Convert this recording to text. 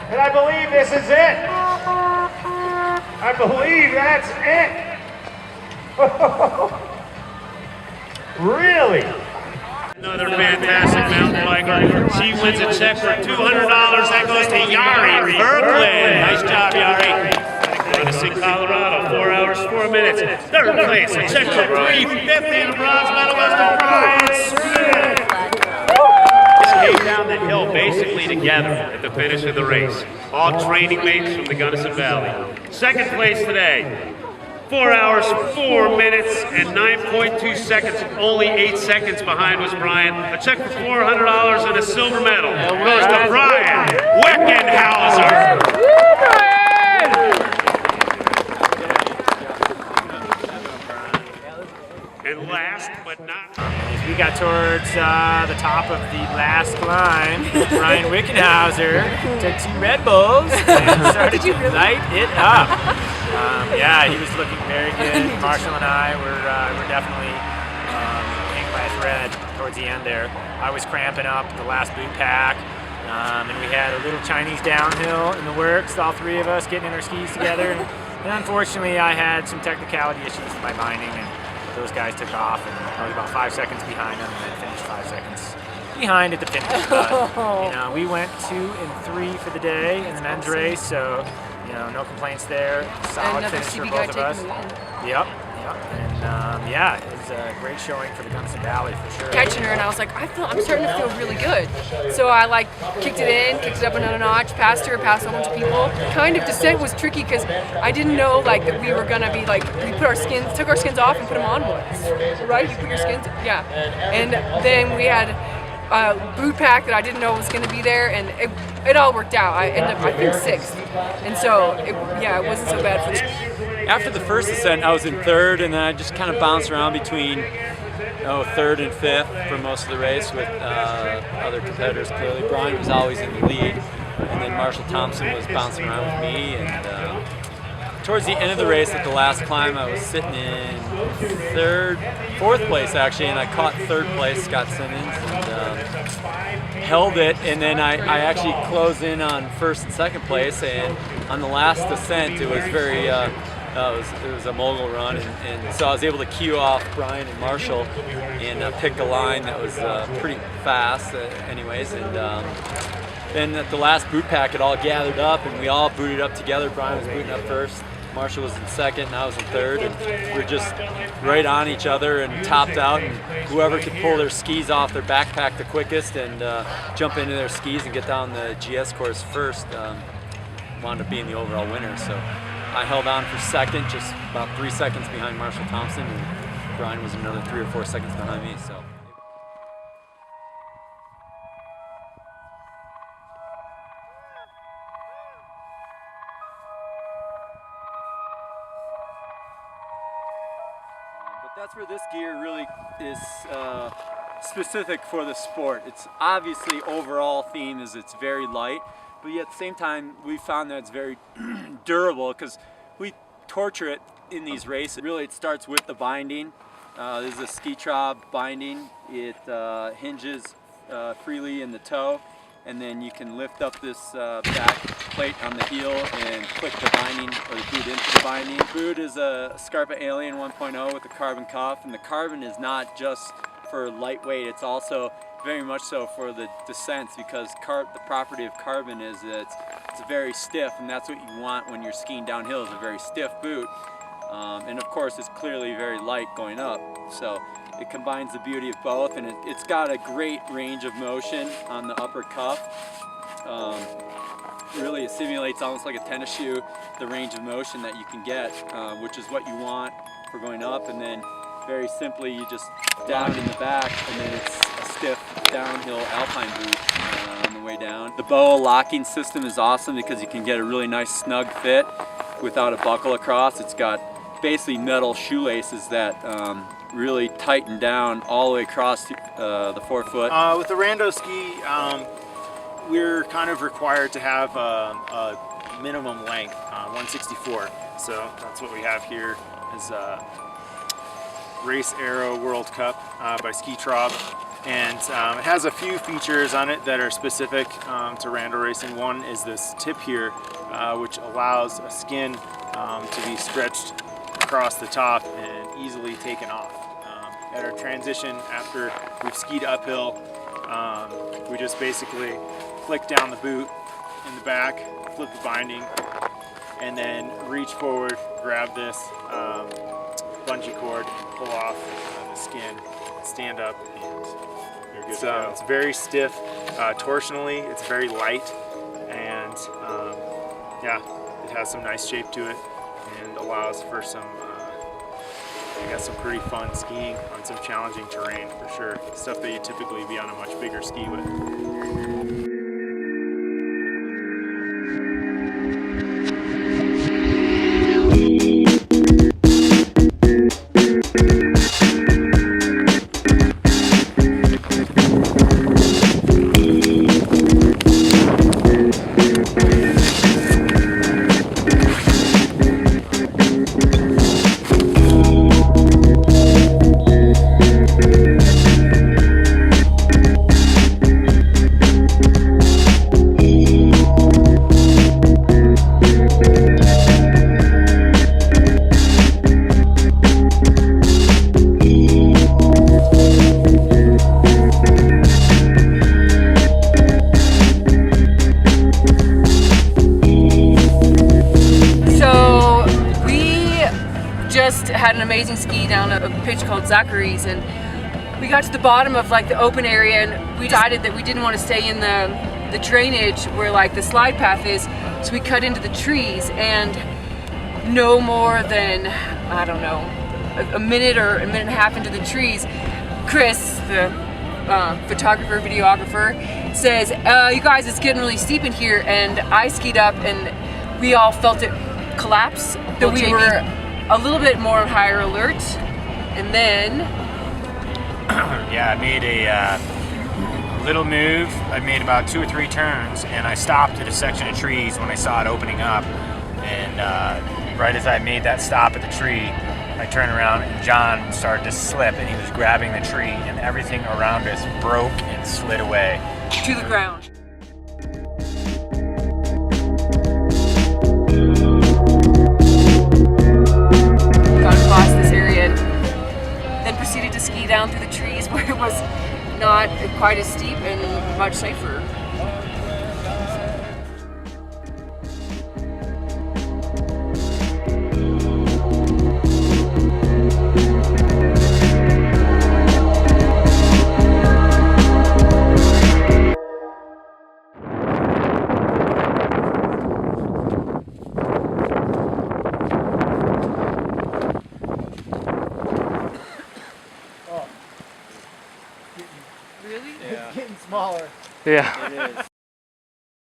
And I believe this is it. I believe that's it. Really? Another fantastic mountain biker. She wins a check for $200. That goes to Jari Kirland. Nice job, Jari. Legacy, Colorado, 4 hours, 4 minutes. Third place, a check for $350. The bronze medal goes to Bryan Smith. This came down the hill basically together at the finish of the race. All training mates from the Gunnison Valley. Second place today. 4 hours, 4 minutes, and 9.2 seconds. Only 8 seconds behind was Bryan. A check for $400 and a silver medal goes to Bryan Wickenhauser. And last but not as we got towards the top of the last climb, Bryan Wickenhauser took 2 Red Bulls and started to light it up. Yeah, he was looking very good. Marshall and I were definitely pink last red towards the end there. I was cramping up the last boot pack, and we had a little Chinese downhill in the works, all 3 of us getting in our skis together. And unfortunately, I had some technicality issues with my binding, and those guys took off, and I was about 5 seconds behind them, and then finished 5 seconds behind at the finish. But you know, we went 2 and 3 for the day in the men's race, so you know, no complaints there. Solid finish for both of us. Yep. And yeah, it was a great showing for the Gunnison Valley for sure. Catching her, and I was like, I'm starting to feel really good. So I like kicked it in, kicked it up another notch, passed her, passed a bunch of people. Kind of descent was tricky because I didn't know like that we were gonna be like, we put our skins, took our skins off and put them on once, right? You put your skins, yeah. And then we had a boot pack that I didn't know was gonna be there, and it all worked out. I ended up, I think, 6th, and so it wasn't so bad for me. After the first ascent, I was in 3rd, and then I just kind of bounced around between 3rd and 5th for most of the race with other competitors. Clearly, Bryan was always in the lead, and then Marshall Thompson was bouncing around with me. And towards the end of the race, at the last climb, I was sitting in 4th place actually, and I caught 3rd place, Scott Simmons, and held it. And then I actually closed in on 1st and 2nd place, and on the last ascent, it was very. It was a mogul run, and so I was able to cue off Bryan and Marshall and pick a line that was pretty fast anyways. And then at the last boot pack, it all gathered up, and we all booted up together. Bryan was booting up 1st, Marshall was in 2nd, and I was in 3rd, and we were just right on each other and topped out, and whoever could pull their skis off their backpack the quickest and jump into their skis and get down the GS course first wound up being the overall winner. So I held on for 2nd, just about 3 seconds behind Marshall Thompson, and Bryan was another 3 or 4 seconds behind me. So. But that's where this gear really is specific for the sport. It's obviously overall theme is it's very light, but yet at the same time we found that it's very durable because we torture it in these races. Really, it starts with the binding. This is a TRAB binding. It hinges freely in the toe, and then you can lift up this back plate on the heel and click the binding or the boot into the binding. The boot is a SCARPA Alien 1.0 with a carbon cuff, and the carbon is not just for lightweight, it's also very much so for the descents, because the property of carbon is that it's very stiff, and that's what you want when you're skiing downhill, is a very stiff boot. And of course it's clearly very light going up, so it combines the beauty of both, and it's got a great range of motion on the upper cuff. Really it simulates almost like a tennis shoe, the range of motion that you can get, which is what you want for going up. And then very simply you just down in the back, and then it's a stiff downhill alpine boot on the way down. The bow locking system is awesome because you can get a really nice snug fit without a buckle across. It's got basically metal shoelaces that really tighten down all the way across the forefoot. With the rando ski, we're kind of required to have a minimum length, 164. So that's what we have here is Race Aero World Cup by TRAB, And it has a few features on it that are specific to rando racing. One is this tip here, which allows a skin to be stretched across the top and easily taken off. At our transition, after we've skied uphill, we just basically flick down the boot in the back, flip the binding, and then reach forward, grab this bungee cord, pull off the skin, stand up, and you're good to go. It's very stiff torsionally, it's very light, and yeah, it has some nice shape to it and allows for some I guess some pretty fun skiing on some challenging terrain for sure. Stuff that you typically be on a much bigger ski with. Had an amazing ski down a pitch called Zachary's, and we got to the bottom of like the open area, and we decided that we didn't want to stay in the drainage where like the slide path is, so we cut into the trees, and no more than, I don't know, a minute or a minute and a half into the trees, Chris, the photographer, videographer, says, you guys, it's getting really steep in here, and I skied up and we all felt it collapse, so we were a little bit more on higher alert, and then yeah, I made a little move. I made about 2 or 3 turns, and I stopped at a section of trees when I saw it opening up, and right as I made that stop at the tree, I turned around and John started to slip, and he was grabbing the tree, and everything around us broke and slid away to the ground. Across this area, and then proceeded to ski down through the trees where it was not quite as steep and much safer. Yeah.